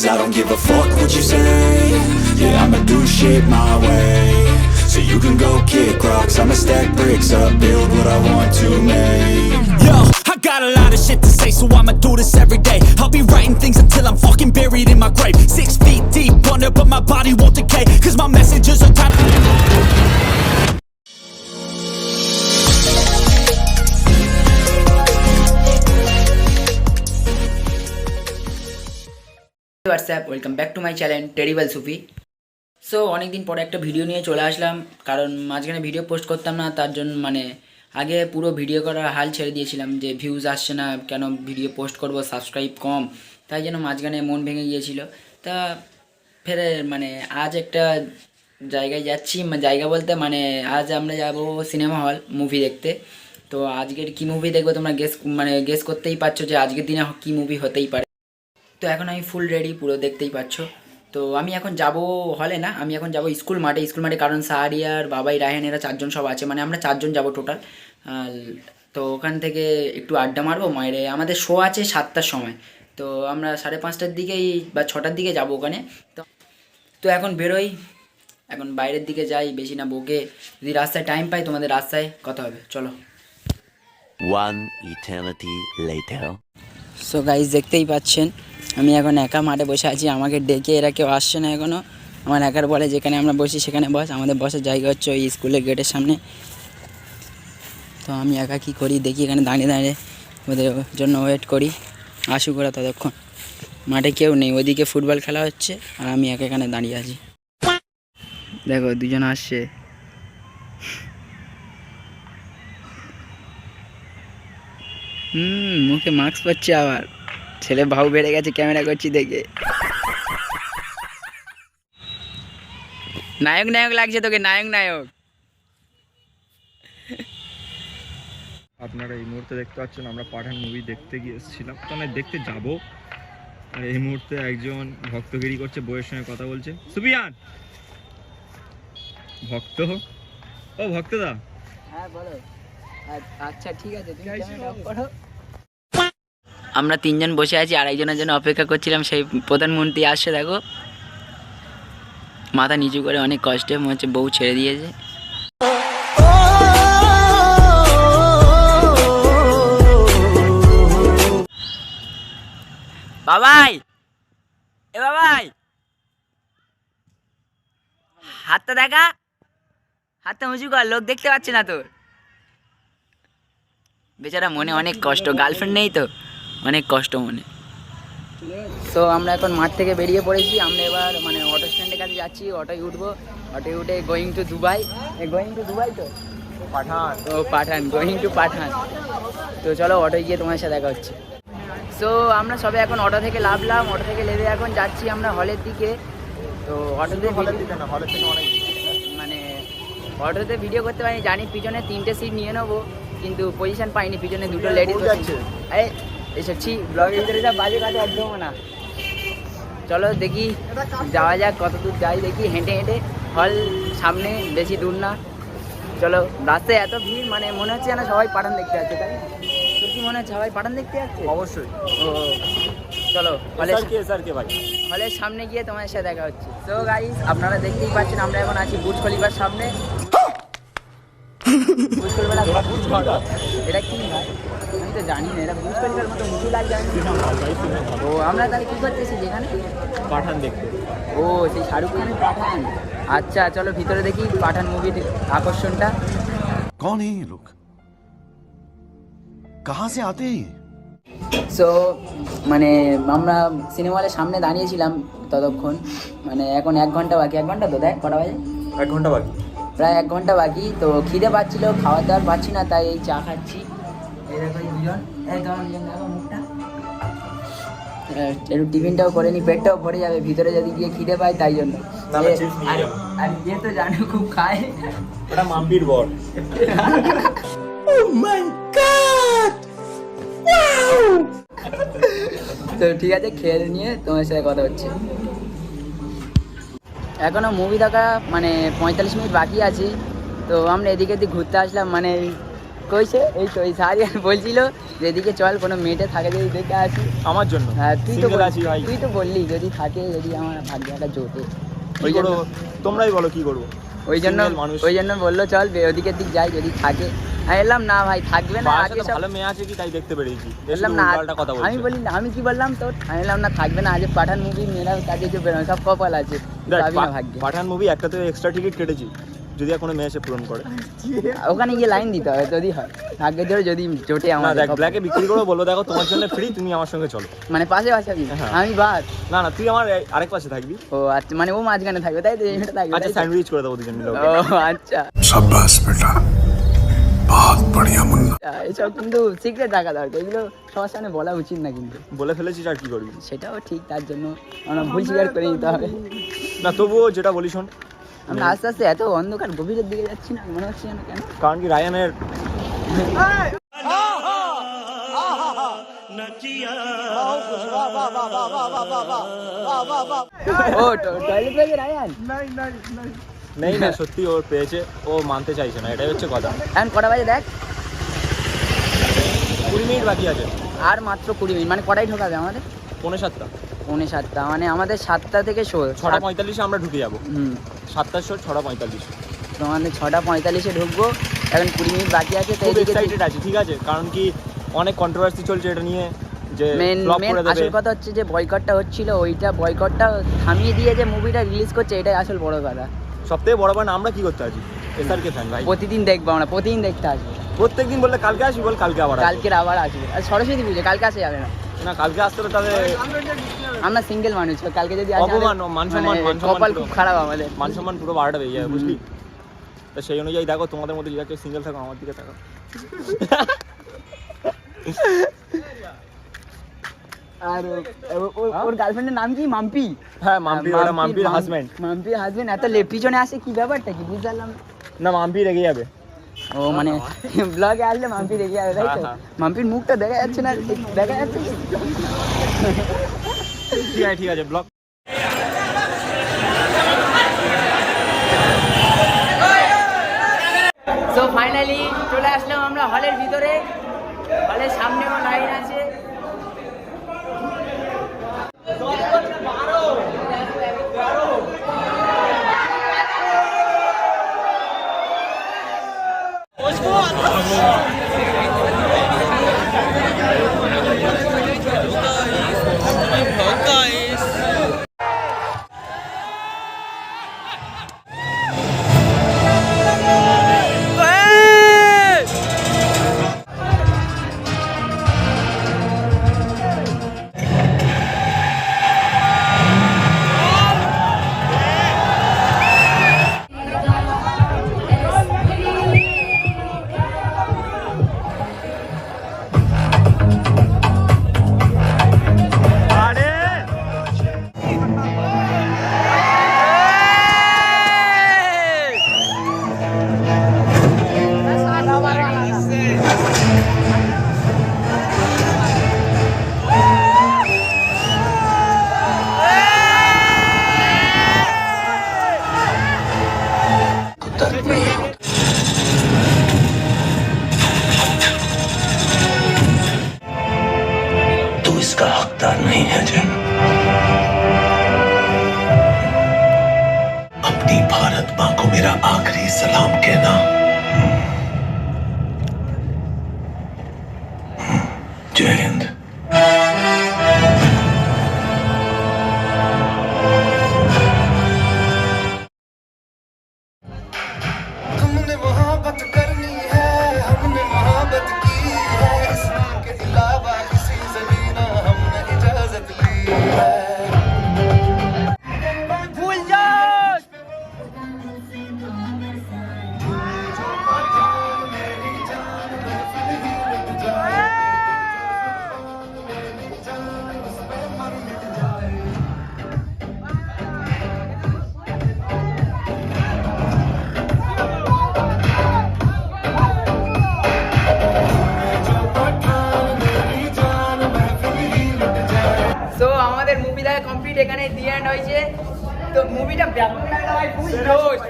Cause I don't give a fuck what you say. Yeah, I'ma do shit my way. So you can go kick rocks, I'ma stack bricks up, build what I want to make. Yo, I got a lot of shit to say, so I'ma do this every day. I'll be writing things until I'm fucking buried in my grave. 6 feet deep under, but my body won't decay. Cause my messages are tied. WhatsApp welcome back to my channel terrible Sufi. So অনেকদিন পরে একটা video নিয়ে চলে আসলাম, কারণ মাঝখানে video post করতাম না, তার জন্য আগে পুরো ভিডিও করার হাল ছেড়ে দিয়েছিলাম যে ভিউজ আসছে না, কেন ভিডিও পোস্ট করব, সাবস্ক্রাইব কম, তাই জন্য মাঝখানে মন ভেঙে গিয়েছিল। তা ফের আজ একটা জায়গায় যাচ্ছি, জায়গা বলতে আজ আমরা যাব সিনেমা হল মুভি দেখতে। তো আজকের কী মুভি দেখবো তোমরা গেস করতেই পারছো যে আজকের দিনে কী মুভি হতেই পারে। তো এখন আমি ফুল রেডি, পুরো দেখতেই পাচ্ছ। তো আমি এখন যাব হলে না, আমি এখন যাব স্কুল মাঠে, কারণ সাহারিয়ার বাবাই রায়হান এরা 4 জন সব আছে, আমরা 4 জন যাব টোটাল। তো ওখান থেকে একটু আড্ডা মারবো, মায়েরে আমাদের শো আছে 7টার সময়, তো আমরা 5:30টার দিকেই বা 6টার দিকে যাব ওখানে। তো এখন বেরোই, এখন বাইরের দিকে যাই, বেশি না বকে, যদি রাস্তায় টাইম পাই তোমাদের রাস্তায় কথা হবে, চলো। One eternity later. So guys দেখতেই পাচ্ছেন আমি এখন একা মাঠে বসে আছি, আমাকে ডেকে এরা কেউ আসছে না এখনও। আমার একার বলে যেখানে আমরা বসি সেখানে বস, আমাদের বসার জায়গা হচ্ছে ওই স্কুলের গেটের সামনে। তো আমি একা কী করি দেখি, এখানে দাঁড়িয়ে দাঁড়িয়ে ওদের জন্য ওয়েট করি, আসুক ওরা ততক্ষণ। মাঠে কেউ নেই, ওইদিকে ফুটবল খেলা হচ্ছে আর আমি একা এখানে দাঁড়িয়ে আছি। দেখো 2 জন আসছে। মুখে মাস্ক পরছে, আবার ছেলে ভাউ বেড়ে গেছে ক্যামেরা করছি দেখে। নায়ক লাগছে তোকে, নায়ক। আপনারা এই মুহূর্তে দেখতে পাচ্ছেন আমরা পাঠান মুভি দেখতে গিয়েছিলাম, তো আমরা দেখতে যাব। আর এই মুহূর্তে একজন ভক্তগিরি করছে, বইয়ের সঙ্গে কথা বলছে। সুবিয়ান ভক্ত, ও ভক্তদা। হ্যাঁ বলো। আচ্ছা ঠিক আছে, তুমি ক্যামেরা অফ করো। আমরা 3 জন বসে আছি, আর একজনের জন্য অপেক্ষা করছিলাম, সেই প্রধানমন্ত্রী আসছে। দেখো মাথা নিচু করে, অনেক কষ্টে, মনে হচ্ছে বউ ছেড়ে দিয়েছে। বাবাই, এ বাবাই, হাতটা দেখা, হাতটা উঁচু কর, লোক দেখতে পাচ্ছে না তোর। বেচারা মনে অনেক কষ্ট, গার্লফ্রেন্ড নেই তো, অনেক কষ্ট মনে। সো আমরা এখন মাঠ থেকে বেরিয়ে পড়েছি, আমরা এবার অটো স্ট্যান্ডের কাছে যাচ্ছি, অটোয় উঠবো, অটোয় উঠে গোয়িং টু দুবাই তো পাঠান, গোয়িং টু পাঠান। তো চলো অটোয় গিয়ে তোমার সাথে দেখা হচ্ছে। সো আমরা সবে এখন অটো থেকে নামলাম, অটো থেকে নেমে এখন যাচ্ছি আমরা হলের দিকে। তো অটোতে অটোতে ভিডিও করতে পারিনি, জানি পিছনে 3টে সিট নিয়ে নেবো, কিন্তু পজিশন পাইনি, পিছনে 2টো লেডিস যাচ্ছে। এসেছি ব্লগের ভিতরে যা বাজে কাজে একদম না। চলো দেখি যাওয়া যাক, কত দূর যাই দেখি, হেঁটে হল সামনে, বেশি দূর না। চলো, রাস্তায় এত ভিড়, মনে হচ্ছে না সবাই পাঠান দেখতে যাচ্ছে, তাই তোর কি মনে হচ্ছে সবাই পাঠান দেখতে যাচ্ছে? অবশ্যই। ও চলো হলের সামনে গিয়ে তোমার সাথে দেখা হচ্ছে। তো গাইস আপনারা দেখতেই পাচ্ছেন আমরা এখন আছি বুর্জ খলিফার সামনে। এটা কি ভাই, আমি তো জানি না, এটা বুর্জ খলিফার মতো মুভি লাগছে। ও আমরা তাহলে কি করতেছি যেখানে পাঠান দেখতে? ও সেই শাহরুখ খানের পাঠান। আচ্ছা চলো ভিতরে দেখি পাঠান মুভির আকর্ষণটা। कौन है ये लोग, कहाँ से आते हैं? সো আমরা সিনেমা হলের সামনে দাঁড়িয়েছিলাম ততক্ষণ, এখন 1 ঘন্টা বাকি। 1 ঘন্টা তো দেখ কটা বাজে? 1 ঘন্টা বাকি, প্রায় 1 ঘন্টা বাকি। তো খিদে পাচ্ছিল, খাওয়ার দাওয়ার পাচ্ছি না, তাই এই চা খাচ্ছি। এই দেখো 2 জন, তোমার 2 জন দেখো মুখটা, একটু টিফিনটাও করে নি, পেটটাও ভরে যাবে ভিতরে যদি গিয়ে খিদে পাই, তাই জন্য। আর যে তো জানো খুব খায়, ওটা মাম্পির বর। তো ঠিক আছে, খেয়ে নিয়ে তোমার সাথে কথা হচ্ছে। এখনো মুভি দেখা 45 মিনিট বাকি আছে। তো আমরা এদিকে ঘুরতে আসলাম, কইছে এই তো এই সারিয়ান বলছিল যে এদিকে চল কোনো মেয়েটে থাকে যদি দেখে আসি। আমার জন্য হ্যাঁ তুই তো সিঙ্গেল আছি ভাই। তুই তো বললি যদি থাকে, যদি আমার ভাগ্যটা জোটে। ওই জন্য তোমরাই বলো কি করবো। ওই জন্য বললো চল ওদিকের দিক যাই যদি থাকে। আমি বললাম না ভাই থাকবে না, আগে সব ভালো মেয়ে আছে কি তাই দেখতে পেরেছি। বললাম না, আমি বলি না, আমি কি বললাম তোর, আমি বললাম না থাকবে না, আজ পাঠান মুভি মেয়েরা কাজে যে বেরোয় সব কপাল আছে, পাবি না ভাগ্যে। পাঠান মুভি একটা তো এক্সট্রা টিকিট কেটেছি, যদি আর কোনো মেয়ে এসে পূরণ করে ওখানে গিয়ে লাইন দিতে হবে যদি হয়, ভাগ্যে ধরে যদি জোটে না। আমার দেখ ব্ল্যাকে বিক্রি করবো, বলবো দেখো তোমার জন্য ফ্রি, তুমি আমার সঙ্গে চলো। মানে পাশে হ্যাঁ। আমি বাদ না না, তুই আমার আরেক পাশে থাকবি। ও আচ্ছা, মানে ও মাঝখানে থাকবে তাই তো, এটা থাকবে আচ্ছা স্যান্ডউইচ করে দেবো দুজন মিলে। ও আচ্ছা, शाबाश बेटा बहुत बढ़िया मुन्ना। এসব কিন্তু সিক্রেট রাখা দরকার, এগুলো সবার সামনে বলা উচিত না কিন্তু। বলে ফেলেছিস আর কি করবি। সেটাও ঠিক, তার জন্য আমরা ভুল স্বীকার করে নিতে হবে। না তবুও যেটা বলি শোন, আমরা আস্তে আস্তে এত অন্ধকার গভীরের দিকে যাচ্ছি না, মনে হচ্ছে না কেন। কারণ কি রায়ানের ও টয়লেট পেয়েছে রায়ান? নেই না, সত্যি ওর পেয়েছে, ও মানতে চাইছে না, এটাই হচ্ছে কথা। এখন কটা বাজে দেখ? 20 মিনিট বাকি আছে। আর মাত্র 20 মিনিট, মানে কটাই ঢোকাবে আমাদের? 6:45। 6:45, মানে আমাদের 7টা থেকে শো। 6:45 আমরা ঢুকে যাবো। 7টার শো, 6:45। তো আমাদের 6:45 ঢুকবো, এখন 20 মিনিট বাকি আছে। তো খুব এদিকে এক্সাইটেড আছি, ঠিক আছে, কারণ কি অনেক কন্ট্রোভার্সি চলছে এটা নিয়ে, যে ফ্লপ করে দেবে। আসল কথা হচ্ছে যে বয়কটটা হচ্ছিল, ওইটা বয়কটটা থামিয়ে দিয়ে যে মুভিটা রিলিজ করছে, এটাই আসল বড় কথা। সবথেকে বড় ব্যাপার, আমরা কি করতে আছি, এসআরকে ফ্যান ভাই। প্রতিদিন দেখবো আমরা, প্রতিদিন দেখতে আসবো। প্রত্যেকদিন বললে কালকে আসবি, বল কালকে আবার আসবি। কালকের আবার আসবে, আর সরস্বতী পুজো কালকে আসা যাবে না। না কালকে আসতে হবে, তাহলে আমরা সিঙ্গেল মানুষ, কালকে যদি আসে অপমান, মান সম্মান, কপাল খুব খারাপ আমাদের, মান সম্মান পুরো বারোটা বেরিয়ে যাবে, বুঝলি। তো সেই অনুযায়ী দেখো, তোমাদের মধ্যে যাকে সিঙ্গেল থাকো আমার দিকে থাকো। আর ওর গার্লফ্রেন্ডের নাম কি? মাম্পি। হ্যাঁ মাম্পি, ওটা মাম্পির হাজবেন্ড। মাম্পির হাজবেন্ড এত পিছনে আসে, কি ব্যাপারটা কি বুঝলাম না। মাম্পি রেগে যাবে। ও মানে ব্লগে আসলে মাম্পি রেগে যাবে তাই তো? মাম্পির মুখটা দেখা যাচ্ছে না, দেখা যাচ্ছে কি? ঠিক আছে ব্লগ। সো ফাইনালি চলে আসলাম আমরা হলের ভিতরে, হলের সামনেও লাইন আছে। तू इसका हकदार नहीं है जन। अपनी भारत मां को मेरा आखिरी सलाम कहना। जय हिंद। हमने मोहब्बत करनी है, हमने मोहब्बत की है, इसके अलावा किसी से भी ना हमने इजाजत ली है। সো আমাদের মুভি দেখা কমপ্লিট, এখানে দি এন্ড হয়েছে। তো মুভিটা ব্যাপক লাগলো ভাই,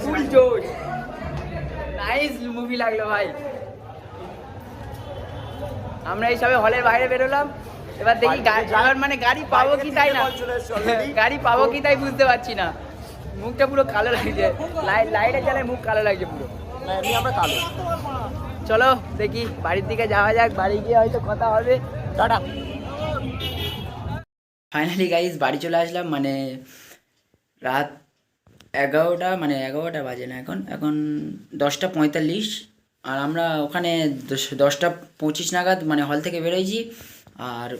ফুল জোশ, নাইস মুভি লাগলো ভাই। আমরা এই সবে হলের বাইরে বেরোলাম, এবার দেখি এবার মানে গাড়ি পাবো কি তাই না, গাড়ি পাবো কি তাই বুঝতে পারছি না। মুখটা পুরো কালো লাগছে, লাইটের জ্বালায় মুখ কালো লাগছে পুরো। আমরা কালো। চলো দেখি বাড়ির দিকে যাওয়া যাক, বাড়ি গিয়ে হয়তো কথা হবে। টাটা। ফাইনালি গাইজ বাড়ি চলে আসলাম, মানে রাত 11টা, মানে 11টা বাজে না, এখন 10:45। আর আমরা ওখানে 10:25 নাগাদ মানে হল থেকে বেরোইছি, আর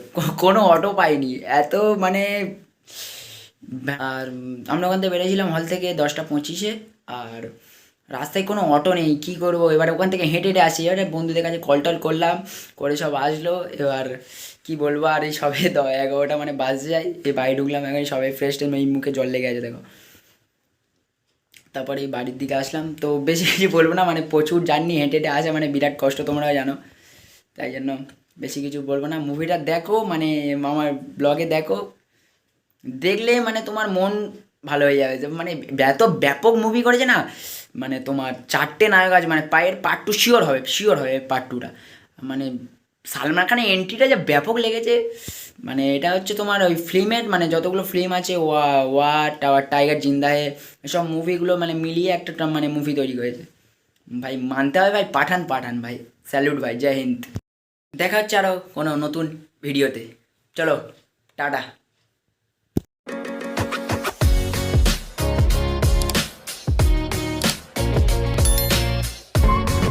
কোনো অটো পাইনি এত মানে। আর আমরা ওখান থেকে বেরিয়েছিলাম হল থেকে 10:25-এ, আর রাস্তায় কোনো অটো নেই, কী করবো এবার, ওখান থেকে হেঁটে হেঁটে আসি। এবারে বন্ধুদের কাছে কল টল করলাম, করে সব আসলো। এবার কি বলবো, আর এই সবে 11টা মানে বাজে যায়, এই বাড়ি ঢুকলাম, এখন সবাই ফ্রেশ টাইম, এই মুখে জল লেগে আছে দেখো। তারপরে এই বাড়ির দিকে আসলাম, তো বেশি কিছু বলবো না, মানে প্রচুর জার্নি, হেঁটে হেঁটে আসা মানে বিরাট কষ্ট, তোমরাও জানো, তাই জন্য বেশি কিছু বলবো না। মুভিটা দেখো, মানে আমার ব্লগে দেখো, দেখলে মানে তোমার মন ভালো হয়ে যাবে। মানে এত ব্যাপক মুভি করেছে না, মানে তোমার 4টে নায়ক আছে, মানে পায়ের পার্ট 2 শিওর হবে পার্ট 2টা। মানে সালমান খানের এন্ট্রিটা যা ব্যাপক লেগেছে, মানে এটা হচ্ছে তোমার ওই ফিল্মের, মানে যতগুলো ফিল্ম আছে টাওয়ার টাইগার জিন্দা হে, এসব মুভিগুলো মানে মিলিয়ে একটা মানে মুভি তৈরি করেছে ভাই, মানতে হবে ভাই। পাঠান ভাই, স্যালুট ভাই, জয় হিন্দ। দেখা হচ্ছে আরও কোনো নতুন ভিডিওতে, চলো টাটা।